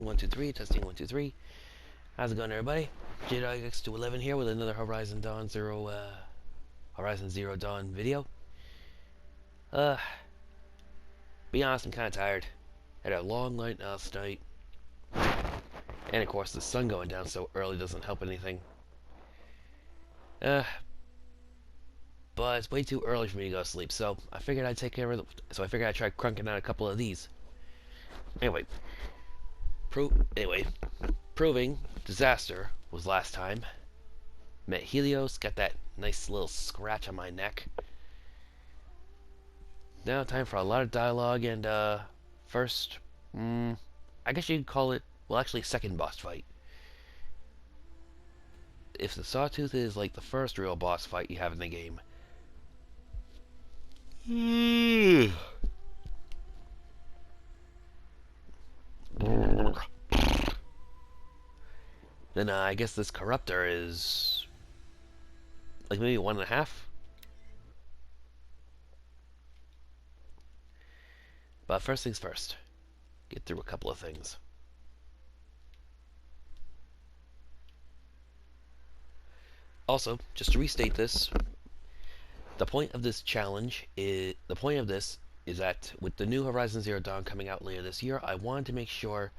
One, two, three, testing, one, two, three. How's it going, everybody? JDogX211 here with another Horizon Zero Dawn video. Uh, be honest, I'm kind of tired. Had a long night last night. And of course, the sun going down so early doesn't help anything. Uh, but it's way too early for me to go to sleep, so I figured I'd take care of so I figured I'd try crunking out a couple of these. Anyway, proving disaster was last time. Met Helios, got that nice little scratch on my neck. Now time for a lot of dialogue and first, I guess you could call it, well, actually second boss fight. If the Sawtooth is like the first real boss fight you have in the game, then I guess this Corruptor is like maybe 1.5. But first things first, get through a couple of things. Also, just to restate this, the point of this is that with the new Horizon Zero Dawn coming out later this year, I wanted to make sure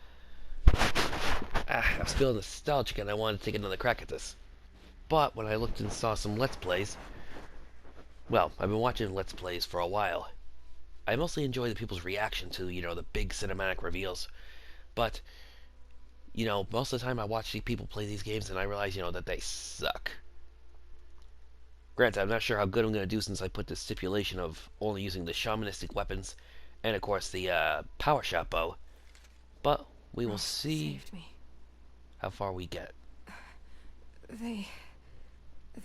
I was feeling nostalgic and I wanted to take another crack at this. But when I looked and saw some Let's Plays, well, I've been watching Let's Plays for a while. I mostly enjoy the people's reaction to, the big cinematic reveals. But, most of the time I watch these people play these games and I realize, that they suck. Granted, I'm not sure how good I'm going to do since I put the stipulation of only using the shamanistic weapons and, of course, the power shot bow. But we will see how far we get. They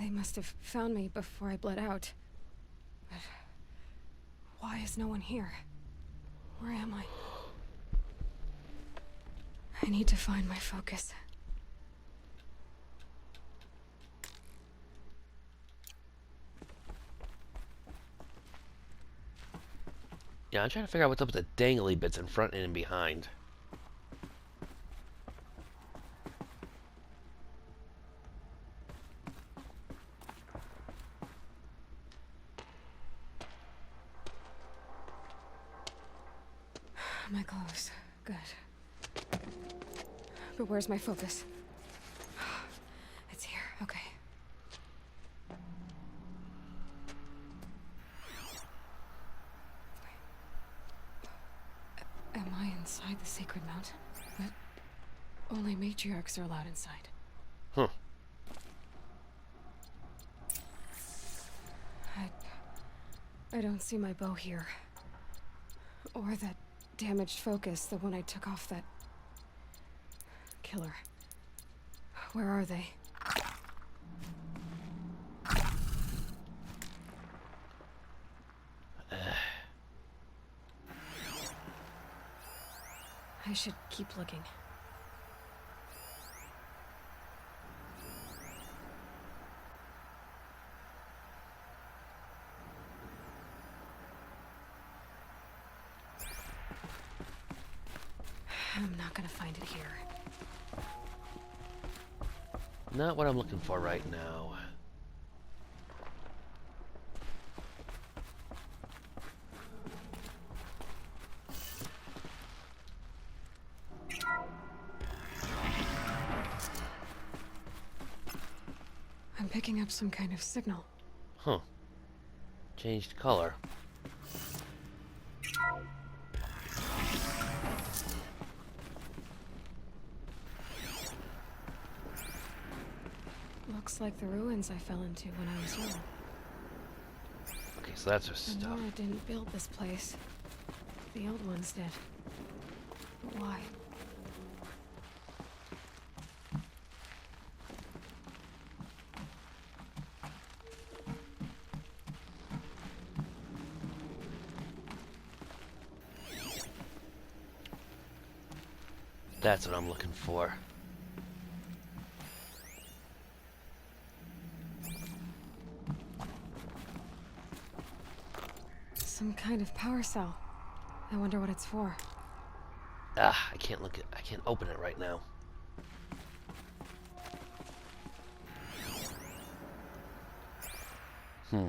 must have found me before I bled out. But why is no one here? Where am I? I need to find my focus. Yeah, I'm trying to figure out what's up with the dangly bits in front and in behind. My clothes. Good. But where's my focus? It's here. Okay. Am I inside the sacred mountain? But only matriarchs are allowed inside. Huh. I don't see my bow here. Or that damaged focus, the one I took off that killer. Where are they? I should keep looking. I'm not gonna find it here. Not what I'm looking for right now. I'm picking up some kind of signal. Huh. Changed color. Looks like the ruins I fell into when I was young. Okay, so that's her stuff. Nora didn't build this place. The old ones did. But why? That's what I'm looking for. Some kind of power cell. I wonder what it's for. Ah, I can't look at. I can't open it right now. Hmm.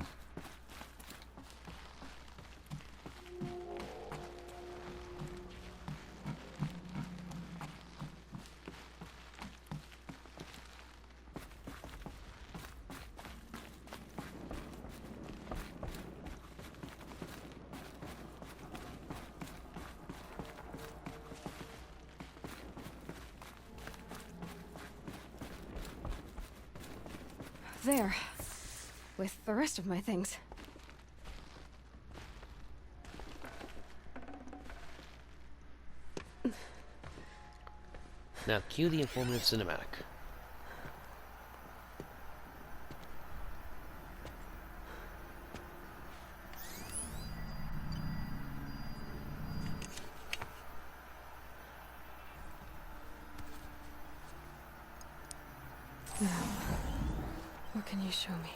There. With the rest of my things. Now cue the informative cinematic. Now, what can you show me?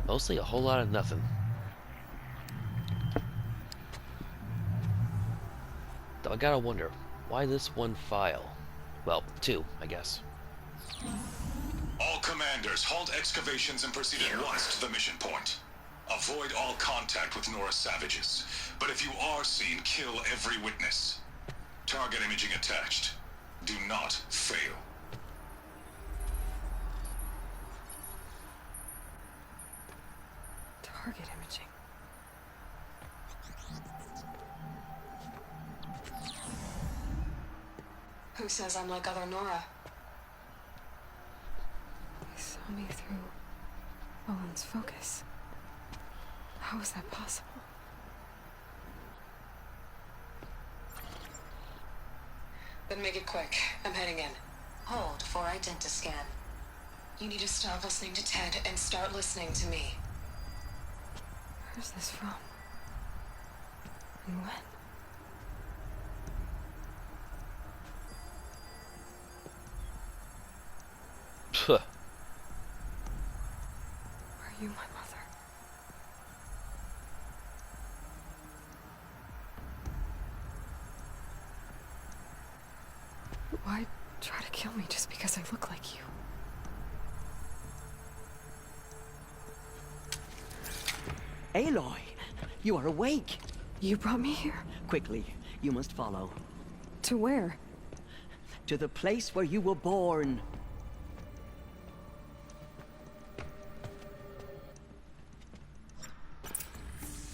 Mostly a whole lot of nothing. Though I gotta wonder, why this one file? Well, two, I guess. All commanders, halt excavations and proceed at once to the mission point. Avoid all contact with Nora savages. But if you are seen, kill every witness. Target imaging attached. Do not fail. Target imaging. Who says I'm like other Nora? They saw me through Owen's focus. How is that possible? Then make it quick. I'm heading in. Hold for identiscan. You need to stop listening to Ted and start listening to me. Where's this from? And when? Puh. Are you my mother? Why try to kill me just because I look like you? Aloy, you are awake. You brought me here? Quickly, you must follow. To where? To the place where you were born.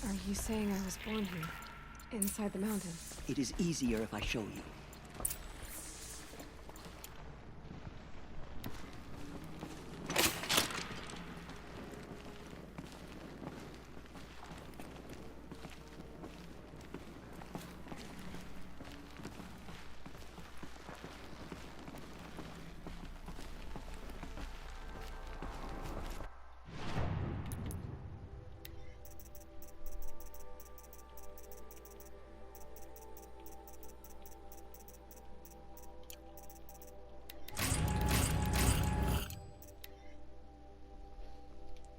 Are you saying I was born here? Inside the mountain? It is easier if I show you.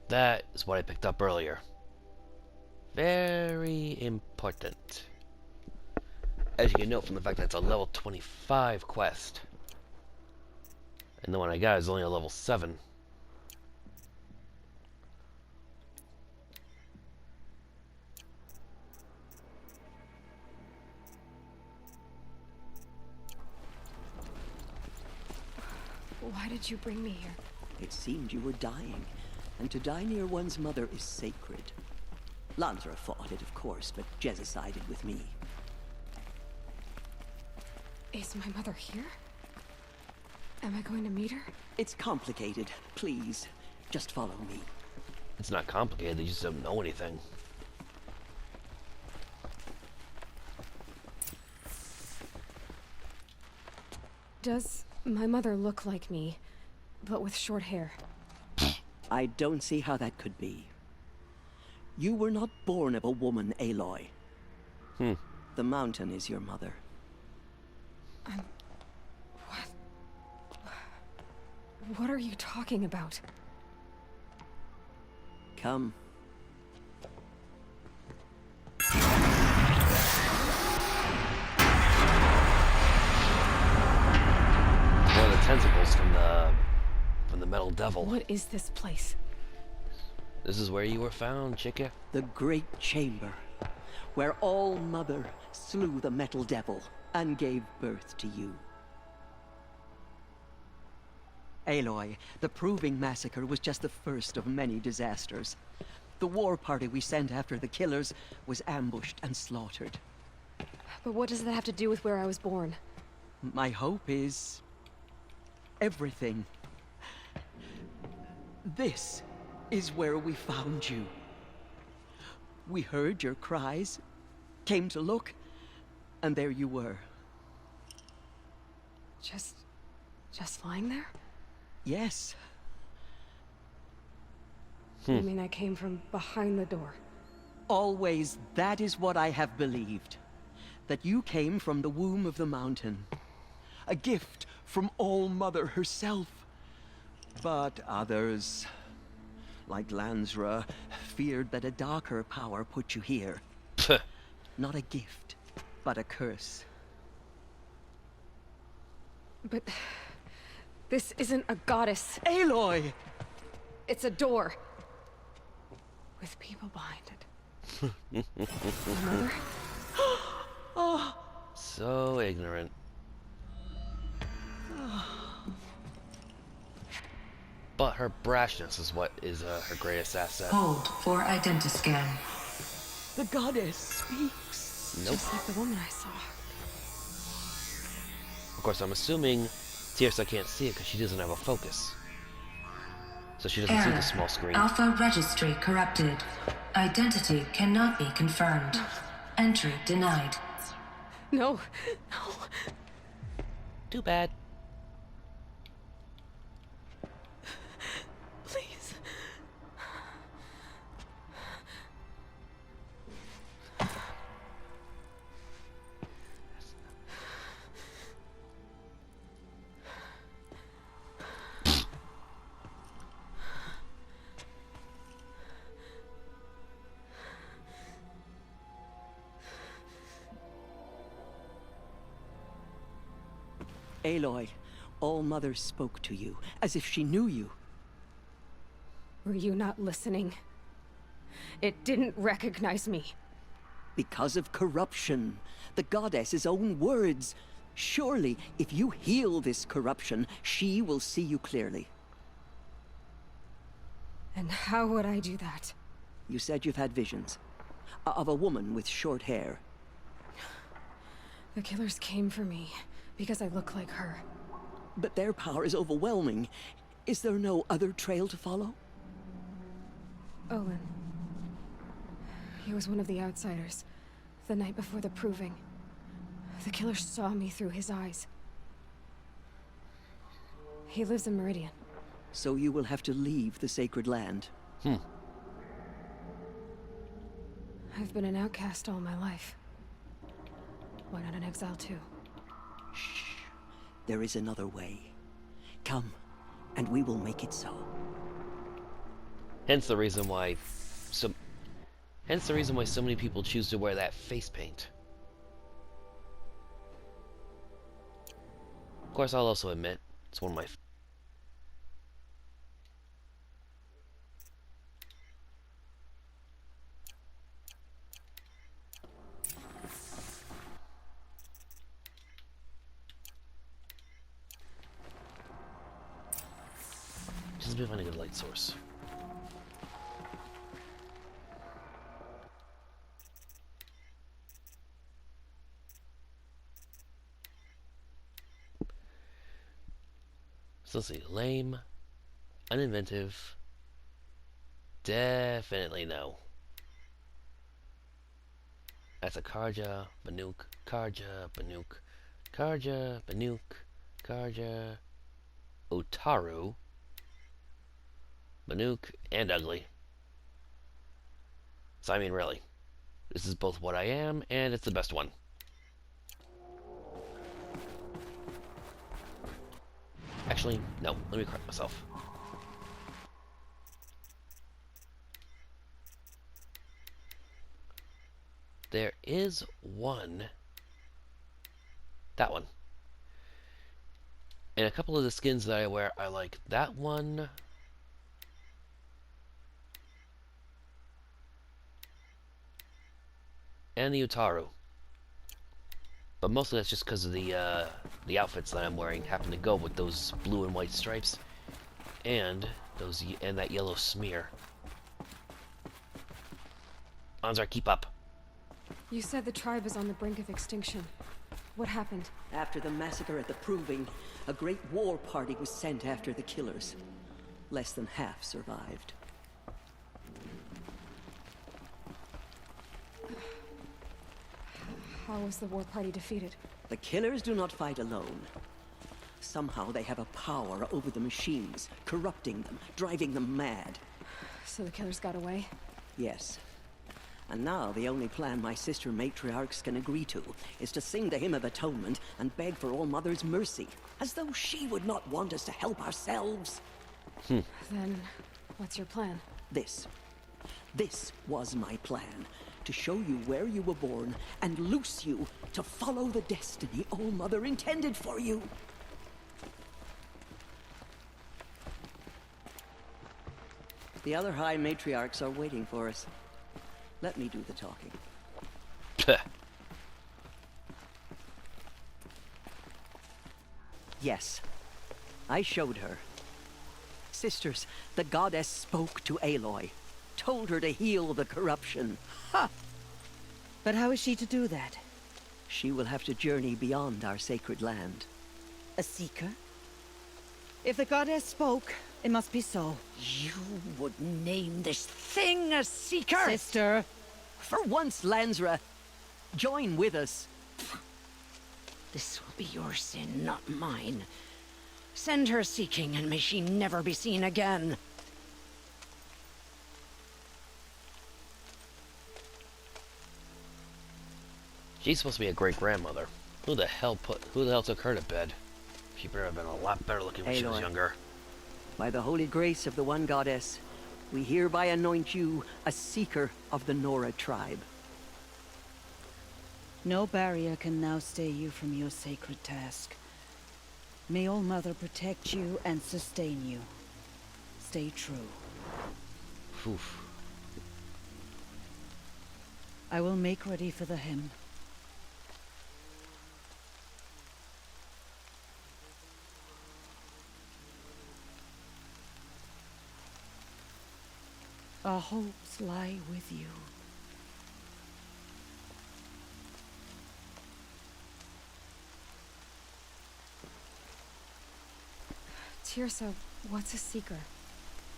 That is what I picked up earlier. Very important. As you can note from the fact that it's a level 25 quest. And the one I got is only a level 7. Why did you bring me here? It seemed you were dying, and to die near one's mother is sacred. Lansra fought it, of course, but Jezza sided with me. Is my mother here? Am I going to meet her? It's complicated. Please, just follow me. It's not complicated, they just don't know anything. Does my mother look like me, but with short hair? I don't see how that could be. You were not born of a woman, Aloy. The mountain is your mother. What are you talking about? Come. metal devil. What is this place? This is where you were found, chicka. The great chamber, where All Mother slew the metal devil and gave birth to you. Aloy, the Proving Massacre was just the first of many disasters. The war party we sent after the killers was ambushed and slaughtered. But what does that have to do with where I was born? My hope is... everything. This is where we found you. We heard your cries, came to look, and there you were. Just lying there? Yes. You mean I came from behind the door? Always, that is what I have believed. That you came from the womb of the mountain. A gift from All Mother herself. But others, like Lansra, feared that a darker power put you here. Not a gift, but a curse. But... this isn't a goddess. Aloy! It's a door. With people behind it. My mother? So ignorant. But her brashness is what is her greatest asset. Hold for identiscan. The goddess speaks. Nope. Just like the woman I saw. Of course, I'm assuming Tirsa can't see it because she doesn't have a focus. So she doesn't see the small screen. Alpha registry corrupted. Identity cannot be confirmed. Entry denied. No. No. Too bad. Please. Aloy, All Mother spoke to you, as if she knew you. Were you not listening? It didn't recognize me. Because of corruption. The goddess's own words. Surely, if you heal this corruption, she will see you clearly. And how would I do that? You said you've had visions. Of a woman with short hair. The killers came for me because I look like her. But their power is overwhelming. Is there no other trail to follow? Olin. He was one of the outsiders. The night before the Proving. The killers saw me through his eyes. He lives in Meridian. So you will have to leave the sacred land. I've been an outcast all my life. Why not an exile too? There is another way. Come, and we will make it so. Hence the reason why so many people choose to wear that face paint. Of course, I'll also admit it's one of my just be finding a good light source. So let's see, lame, uninventive, definitely no. That's a Karja, Banuk, Karja, Banuk, Karja, Banuk, Karja, Otaru, Banuk, and ugly. So I mean really, this is both what I am, and it's the best one. Actually, no, let me correct myself. There is one. That one. And a couple of the skins that I wear, I like that one. And the Utaru. But mostly that's just because of the outfits that I'm wearing happen to go with those blue and white stripes and that yellow smear. Anzar, keep up. You said the tribe is on the brink of extinction. What happened? After the massacre at the Proving, a great war party was sent after the killers. Less than half survived. How was the war party defeated? The killers do not fight alone. Somehow they have a power over the machines, corrupting them, driving them mad. So the killers got away? Yes. And now the only plan my sister matriarchs can agree to is to sing the Hymn of Atonement and beg for All Mother's mercy, as though she would not want us to help ourselves. Then, what's your plan? This was my plan. To show you where you were born and loose you to follow the destiny All Mother intended for you. The other High Matriarchs are waiting for us. Let me do the talking. Yes, I showed her. Sisters, the goddess spoke to Aloy, told her to heal the corruption. Ha! But how is she to do that? She will have to journey beyond our sacred land. A seeker? If the goddess spoke, it must be so. You would name this thing a seeker? Sister! For once, Lansra, join with us. This will be your sin, not mine. Send her seeking, and may she never be seen again. She's supposed to be a great grandmother. Who the hell took her to bed? She better have been a lot better looking when she was Aloy. younger. By the holy grace of the one goddess, we hereby anoint you a seeker of the Nora tribe. No barrier can now stay you from your sacred task. May All Mother protect you and sustain you. Stay true. Oof. I will make ready for the hymn. Our hopes lie with you. Tirsa, what's a seeker?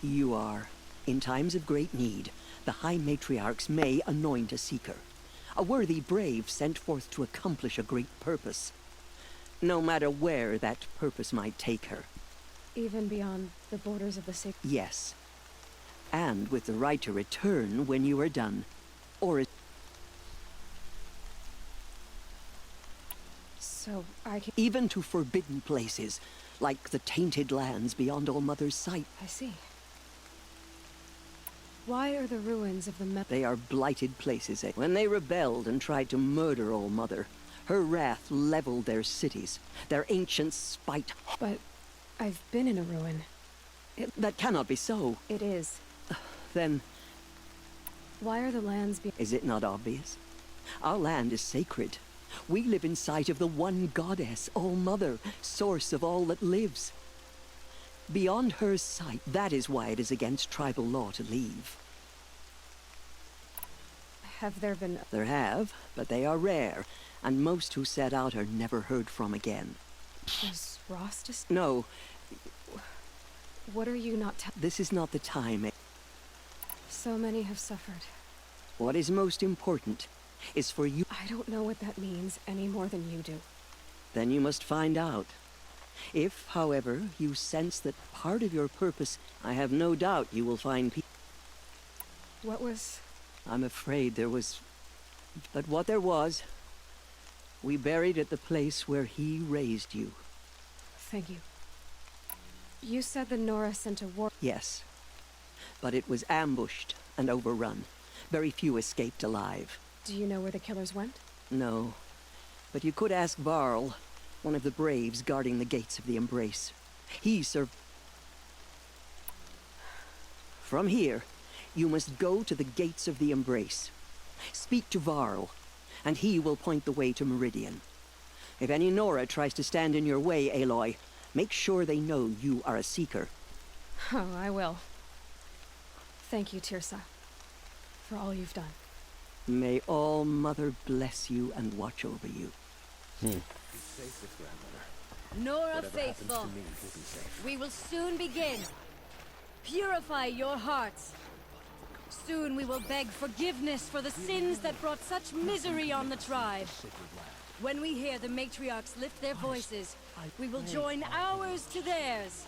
You are. In times of great need, the High Matriarchs may anoint a seeker. A worthy brave sent forth to accomplish a great purpose. No matter where that purpose might take her. Even beyond the borders of the sacred... Yes. And with the right to return when you are done. Or... So I can... even to forbidden places, like the tainted lands beyond All Mother's sight. I see. Why are the ruins of the They are blighted places. When they rebelled and tried to murder All Mother, her wrath leveled their cities, their ancient spite. But I've been in a ruin. That cannot be so. It is. Then, Why are the lands is it not obvious? Our land is sacred. We live in sight of the one goddess, All Mother, source of all that lives. Beyond her sight, that is why it is against tribal law to leave. Have there been... There have, but they are rare, and most who set out are never heard from again. Was Ross just... No, What are you not telling? this is not the time. So many have suffered. What is most important is for you. I don't know what that means any more than you do. Then you must find out. If, however, you sense that part of your purpose, I have no doubt you will find peace. What was... I'm afraid there was... But what there was, we buried at the place where he raised you. Thank you. You said the Nora sent a war... Yes. But it was ambushed and overrun. Very few escaped alive. Do you know where the killers went? No. But you could ask Varl. He knows. one of the braves guarding the gates of the Embrace. He served... From here, you must go to the gates of the Embrace. Speak to Varl, and he will point the way to Meridian. If any Nora tries to stand in your way, Aloy, make sure they know you are a Seeker. Oh, I will. Thank you, Tirsa, for all you've done. May All Mother bless you and watch over you. Nora Faithful, we will soon begin. Purify your hearts. Soon we will beg forgiveness for the sins that brought such misery on the tribe. When we hear the matriarchs lift their voices, we will join ours to theirs.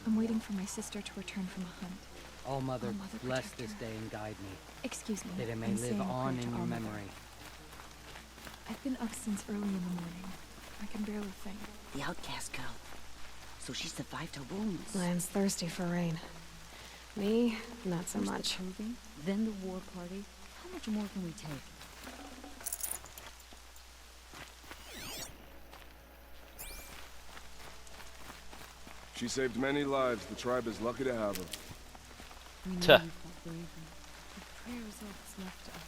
I'm waiting for my sister to return from a hunt. All Mother, bless protect this her. day and guide me, Excuse me. that it may I'm live saying a on prayer to in your All Mother. memory. I've been up since early in the morning. I can barely think. The outcast girl. So she survived her wounds. Land's thirsty for rain. Me, not so much. Proving, then the war party. How much more can we take? She saved many lives. The tribe is lucky to have her. We know you Tuh. fought bravely. The prayers are what's left to us.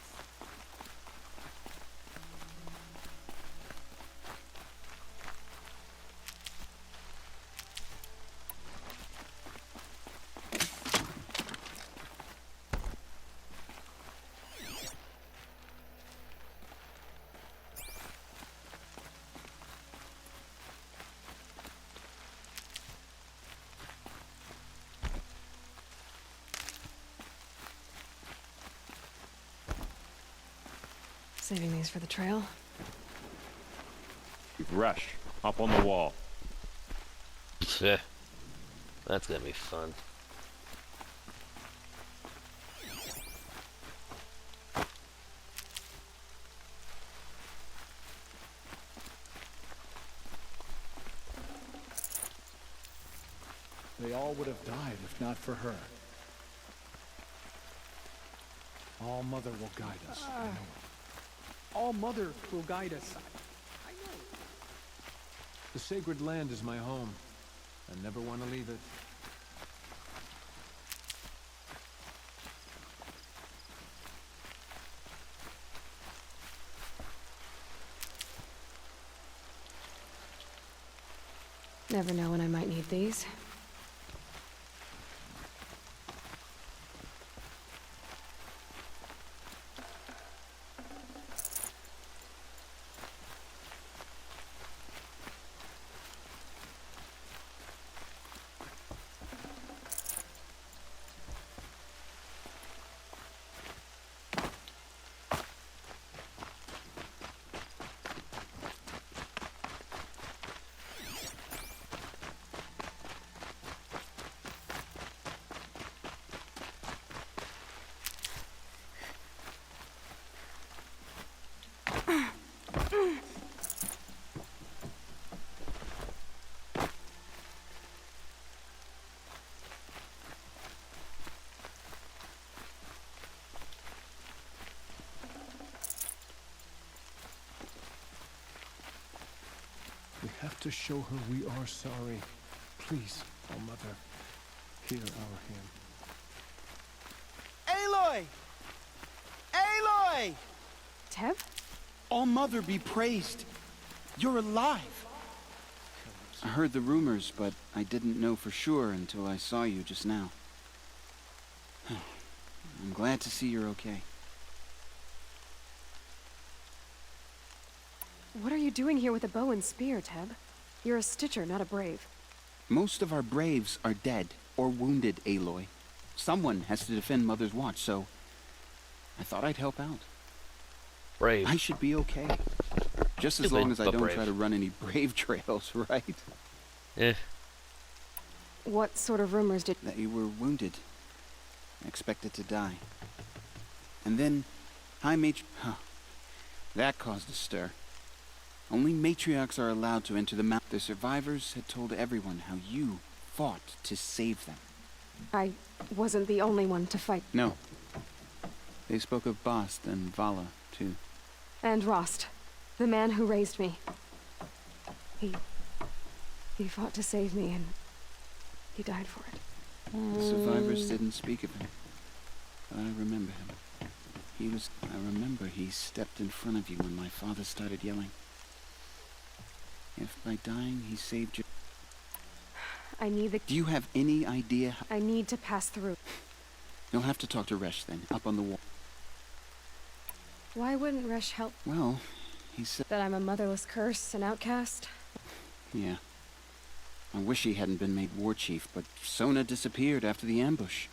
Saving these for the trail. Rush, up on the wall. Pfft. That's gonna be fun. They all would have died if not for her. All Mother will guide us. I know it. All Mother will guide us. I know. The sacred land is my home. I never want to leave it. Never know when I might need these. We have to show her we are sorry. Please, All Mother, hear our hymn. Aloy! Aloy! Teb? All Mother be praised. You're alive. I heard the rumors, but I didn't know for sure until I saw you just now. I'm glad to see you're okay. What are you doing here with a bow and spear, Teb? You're a Stitcher, not a Brave. Most of our braves are dead or wounded, Aloy. Someone has to defend Mother's watch, so I thought I'd help out. Brave. I should be okay. Just as Stupid, long as I but don't brave. try to run any brave trails, right? Eh. What sort of rumors did... That you were wounded. Expected to die. And then, that caused a stir. Only matriarchs are allowed to enter the mount. The survivors had told everyone how you fought to save them. I wasn't the only one to fight. No. They spoke of Bast and Vala, too. And Rost, the man who raised me. He fought to save me, and he died for it. The survivors didn't speak of him, but I remember him. I remember he stepped in front of you when my father started yelling. If by dying he saved you... Do you have any idea how... I need to pass through. You'll have to talk to Resh then, up on the wall. Why wouldn't Resh help? Well, he said... That I'm a motherless curse, an outcast? Yeah. I wish he hadn't been made war chief, but Sona disappeared after the ambush.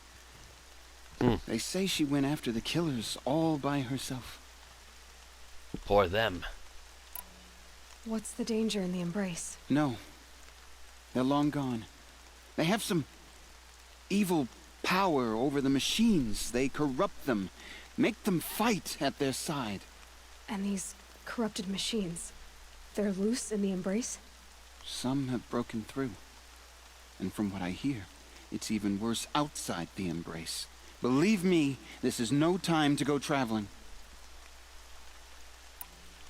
They say she went after the killers all by herself. Poor them. What's the danger in the embrace? No. They're long gone. They have some evil power over the machines. They corrupt them, make them fight at their side. And these corrupted machines, they're loose in the embrace? Some have broken through. And from what I hear, it's even worse outside the embrace. Believe me, this is no time to go traveling.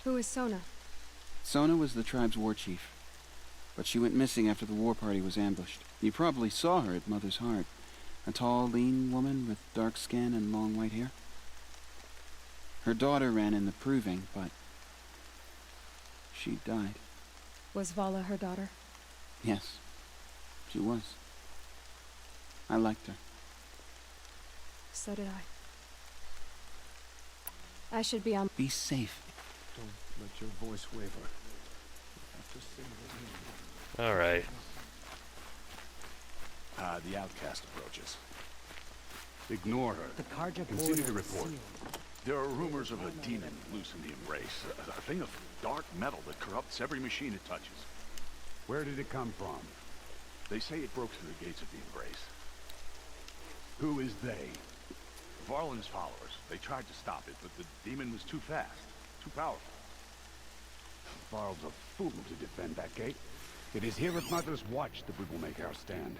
Who is Sona? Sona was the tribe's war chief, but she went missing after the war party was ambushed. You probably saw her at Mother's Heart. A tall, lean woman with dark skin and long white hair. Her daughter ran in the proving, but she died. Was Vala her daughter? Yes, she was. I liked her. So did I. I should be on... Be safe. Don't let your voice waver. You have to sing with me. Alright. The outcast approaches. Ignore her. The Karja Continue border to is report. sealed. There are rumors of a demon loose in the embrace. A thing of dark metal that corrupts every machine it touches. Where did it come from? They say it broke through the gates of the embrace. Who is they? Varlin's followers. They tried to stop it, but the demon was too fast, too powerful. Varl's a fool to defend that gate. It is here at Mother's Watch that we will make our stand.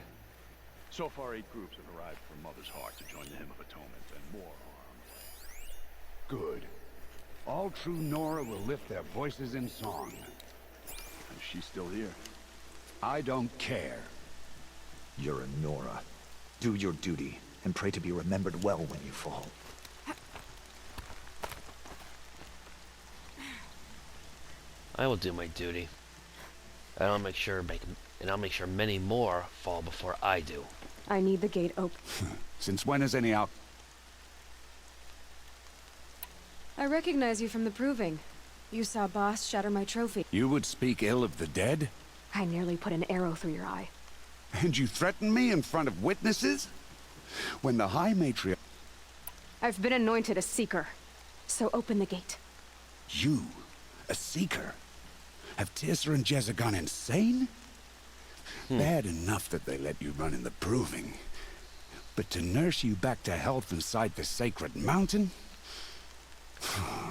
So far, 8 groups have arrived from Mother's Heart to join the Hymn of Atonement, and more are on the way. Good. All true Nora will lift their voices in song. Is she still here? I don't care. You're a Nora. Do your duty, and pray to be remembered well when you fall. I will do my duty. And I'll make sure many more fall before I do. I need the gate open. Since when has any out... I recognize you from the proving. You saw Boss shatter my trophy. You would speak ill of the dead? I nearly put an arrow through your eye. And you threaten me in front of witnesses? When the High Matriarch... I've been anointed a seeker. So open the gate. You? A seeker? Have Tissa and Jezza gone insane? Bad enough that they let you run in the proving. But to nurse you back to health inside the sacred mountain?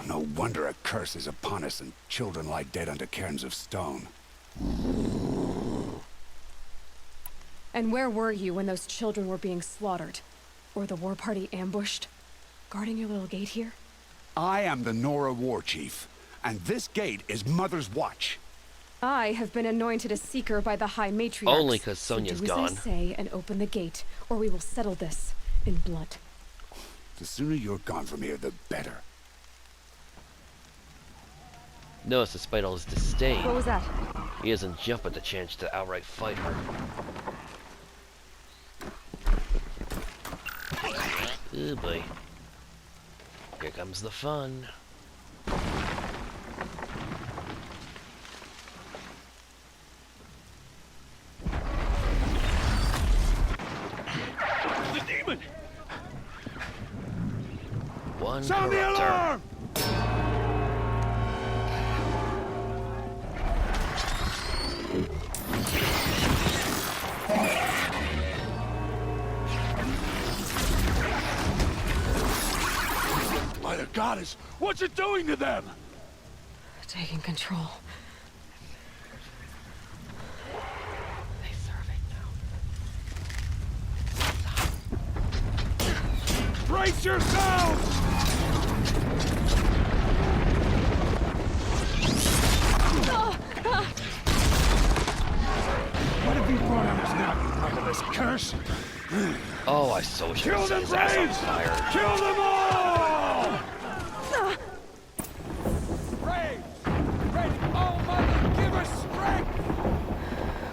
No wonder a curse is upon us and children lie dead under cairns of stone. And where were you when those children were being slaughtered? Or the war party ambushed? Guarding your little gate here? I am the Nora War Chief, and this gate is Mother's Watch. I have been anointed a seeker by the High Matriarchs. Only because Sonya's so do gone. as I say and open the gate, or we will settle this in blood. The sooner you're gone from here, the better. Notice, despite all his disdain, What was that? he doesn't jump at the chance to outright fight her. Oh boy. Here comes the fun. The demon! One Sound the corruptor. alarm! By the goddess, what's it doing to them? Taking control. They serve it now. Brace yourselves! traitors! Oh, I so wish I set his ass on fire. Kill them all! Brave! Oh, Mother, give us strength!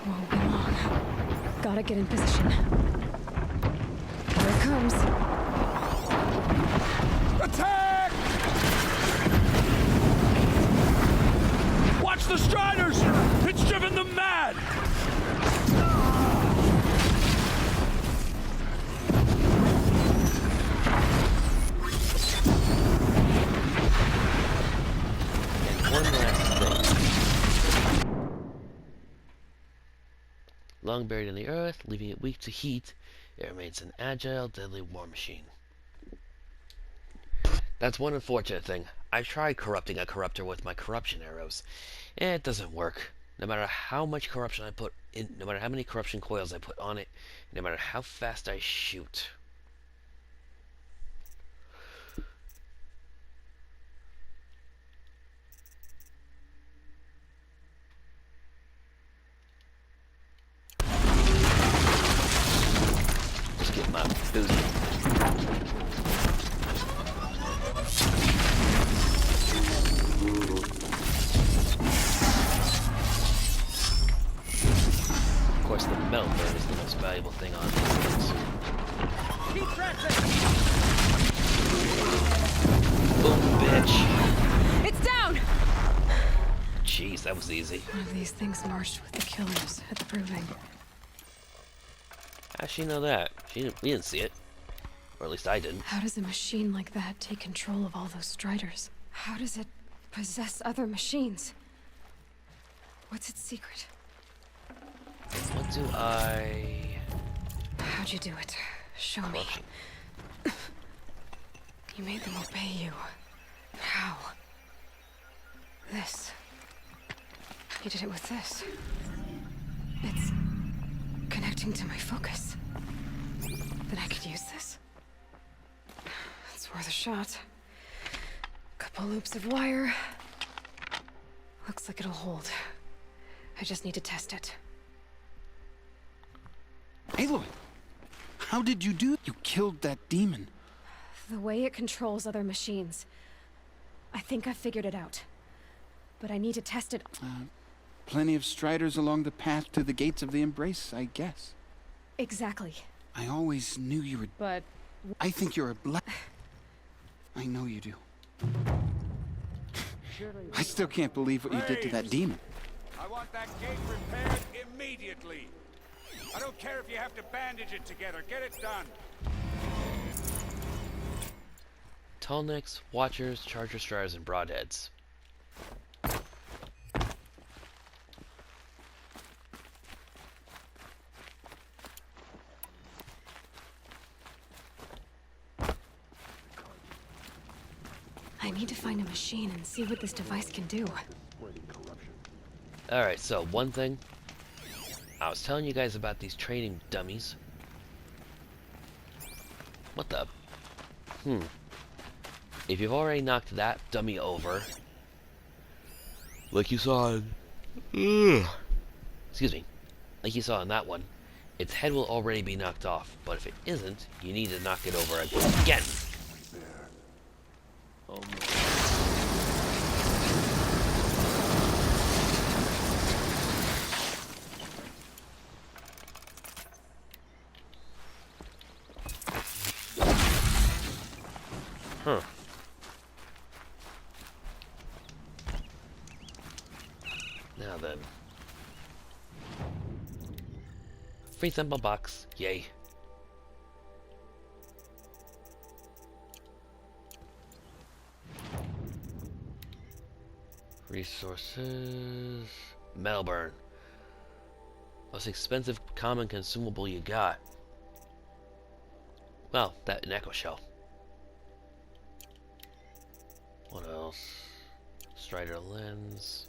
Won't be long. Gotta get in position. Here it comes. Attack! Watch the Striders! It's driven them mad! One last thing. Long buried in the earth, leaving it weak to heat, it remains an agile, deadly war machine. That's one unfortunate thing. I've tried corrupting a corruptor with my corruption arrows, and it doesn't work. No matter how much corruption I put in, no matter how many corruption coils I put on it, no matter how fast I shoot. Just get my booty. Of course, the metal burn is the most valuable thing on these things. Keep pressing! Boom, bitch. It's down! Jeez, that was easy. One of these things marched with the killers at the proving. How'd she know that? We didn't see it. Or at least I didn't. How does a machine like that take control of all those Striders? How does it possess other machines? What's its secret? What do I... How'd you do it? Show me. You made them obey you. But how? This. You did it with this. It's connecting to my focus. Then I could use this. It's worth a shot. Couple loops of wire. Looks like it'll hold. I just need to test it. Aloy! How did you do? You killed that demon. The way it controls other machines. I think I figured it out. But I need to test it. Plenty of Striders along the path to the gates of the Embrace, I guess. Exactly. I always knew you were... But... I think you're a I know you do. I still can't believe what you did to that demon. I want that gate repaired immediately. I don't care if you have to bandage it together. Get it done. Tallnecks, Watchers, Charger Striders, and Broadheads. I need to find a machine and see what this device can do. Alright, so one thing. I was telling you guys about these training dummies. What the? If you've already knocked that dummy over, like you saw in... Excuse me. Like you saw in that one, its head will already be knocked off. But if it isn't, you need to knock it over again. Oh my. Huh. Now then. Free sample box. Yay. Resources. Metal burn. Most expensive common consumable you got. Well, that an echo shell. What else? Strider lens.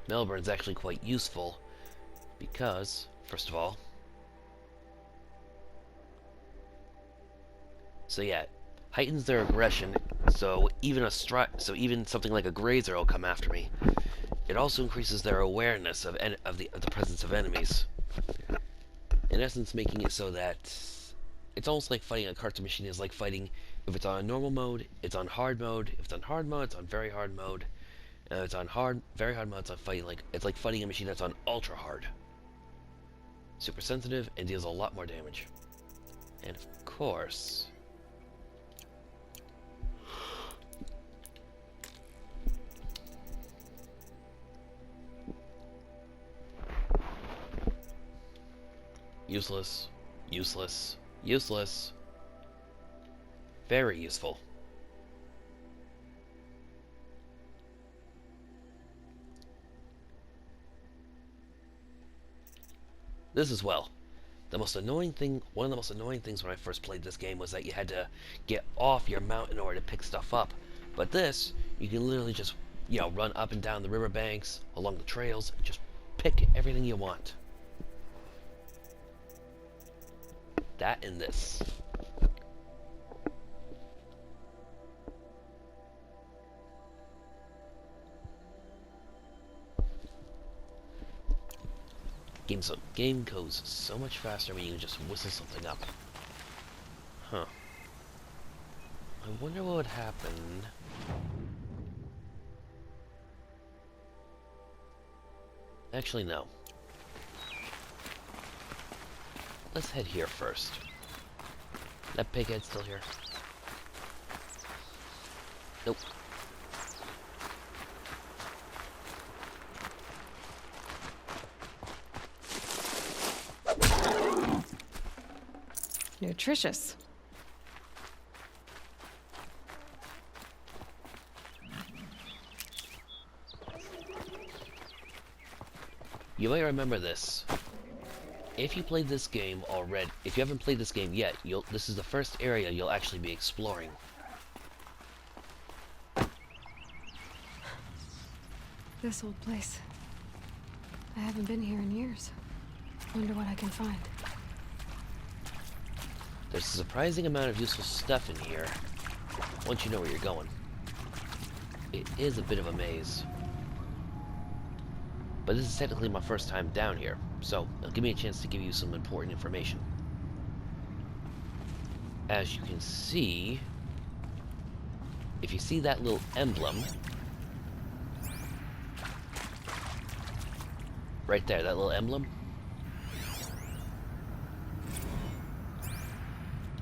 Melbourne's actually quite useful because, first of all, So yeah, heightens their aggression. So even something like a grazer will come after me. It also increases their awareness of the presence of enemies. In essence, making it so that it's almost like fighting a cartoon machine is like fighting. If it's on normal mode, it's on hard mode. If it's on hard mode, it's on very hard mode. And if it's on very hard mode, it's on it's like fighting a machine that's on ultra hard. Super sensitive and deals a lot more damage. And of course, useless, useless, useless. Very useful. This as well. One of the most annoying things when I first played this game was that you had to get off your mount in order to pick stuff up. But this, you can literally just, run up and down the riverbanks, along the trails, and just pick everything you want. That and this. Game goes so much faster when you just whistle something up. Huh. I wonder what would happen. Actually, no. Let's head here first. That pighead's still here. Nope. Nutritious. You might remember this. If you played this game already, if you haven't played this game yet, this is the first area you'll actually be exploring. This old place. I haven't been here in years. Wonder what I can find. There's a surprising amount of useful stuff in here, once you know where you're going. It is a bit of a maze. But this is technically my first time down here, so it'll give me a chance to give you some important information. As you can see, if you see that little emblem, right there, that little emblem,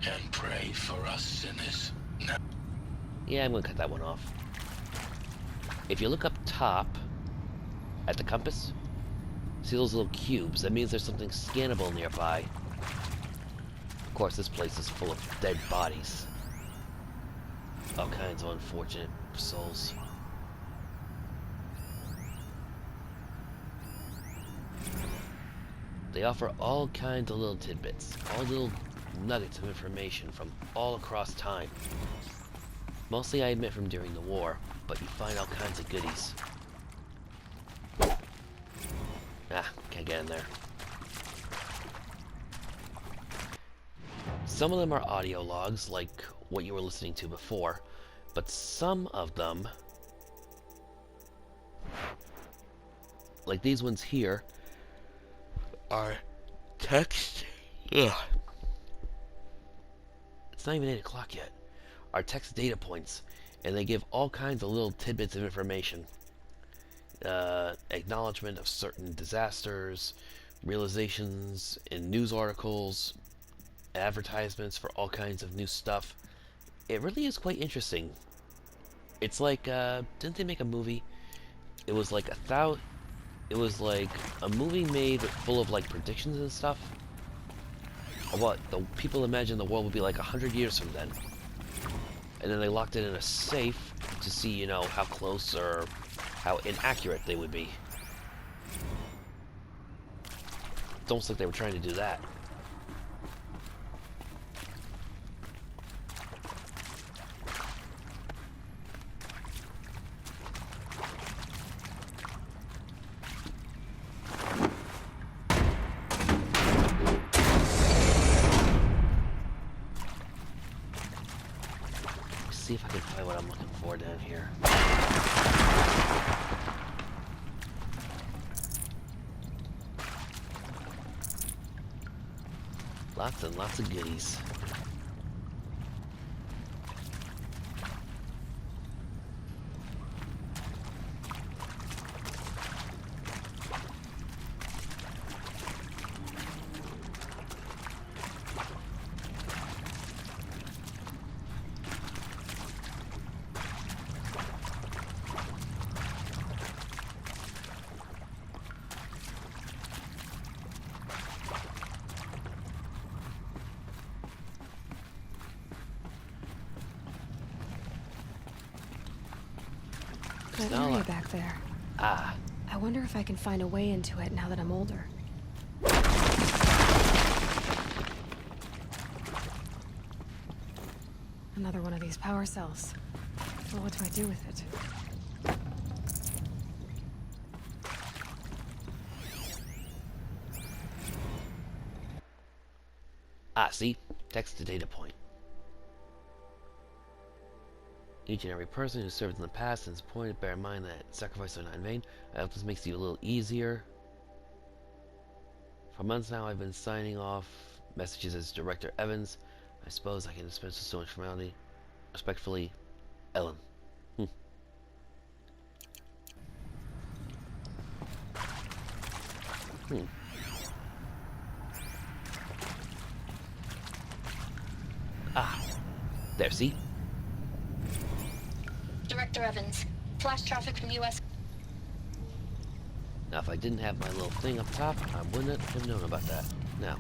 and pray for us sinners. No. Yeah, I'm gonna cut that one off. If you look up top at the compass, see those little cubes? That means there's something scannable nearby. Of course, this place is full of dead bodies. All kinds of unfortunate souls. They offer all kinds of little tidbits, all little nuggets of information from all across time. Mostly, I admit, from during the war, but you find all kinds of goodies. Ah, can't get in there. Some of them are audio logs, like what you were listening to before, but some of them, like these ones here, are text. Ugh. It's not even 8 o'clock yet. Are text data points, and they give all kinds of little tidbits of information. Acknowledgement of certain disasters, realizations in news articles, advertisements for all kinds of new stuff. It really is quite interesting. It's like, didn't they make a movie? It was like it was like a movie made full of like predictions and stuff. Of what the people imagine the world would be like 100 years from then. And then they locked it in a safe to see, you know, how close or how inaccurate they would be. It's almost like they were trying to do that. see if I can find what I'm looking for down here. Lots and lots of goodies. That area back there. Ah. I wonder if I can find a way into it now that I'm older. Another one of these power cells. Well, what do I do with it? Ah, see? Text to data point. Each and every person who served in the past and is appointed, bear in mind that sacrifices are not in vain. I hope this makes you a little easier. For months now, I've been signing off messages as Director Evans. I suppose I can dispense with so much formality. Respectfully, Ellen. Ah. There, see? Director Evans, flash traffic from U.S. Now, if I didn't have my little thing up top, I wouldn't have known about that. Now.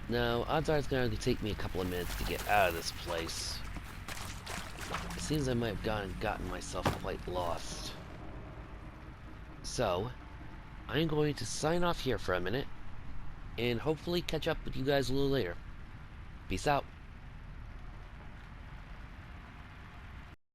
Now, odds are it's going to take me a couple of minutes to get out of this place. It seems I might have gotten myself quite lost. So, I'm going to sign off here for a minute, and hopefully catch up with you guys a little later. Peace out.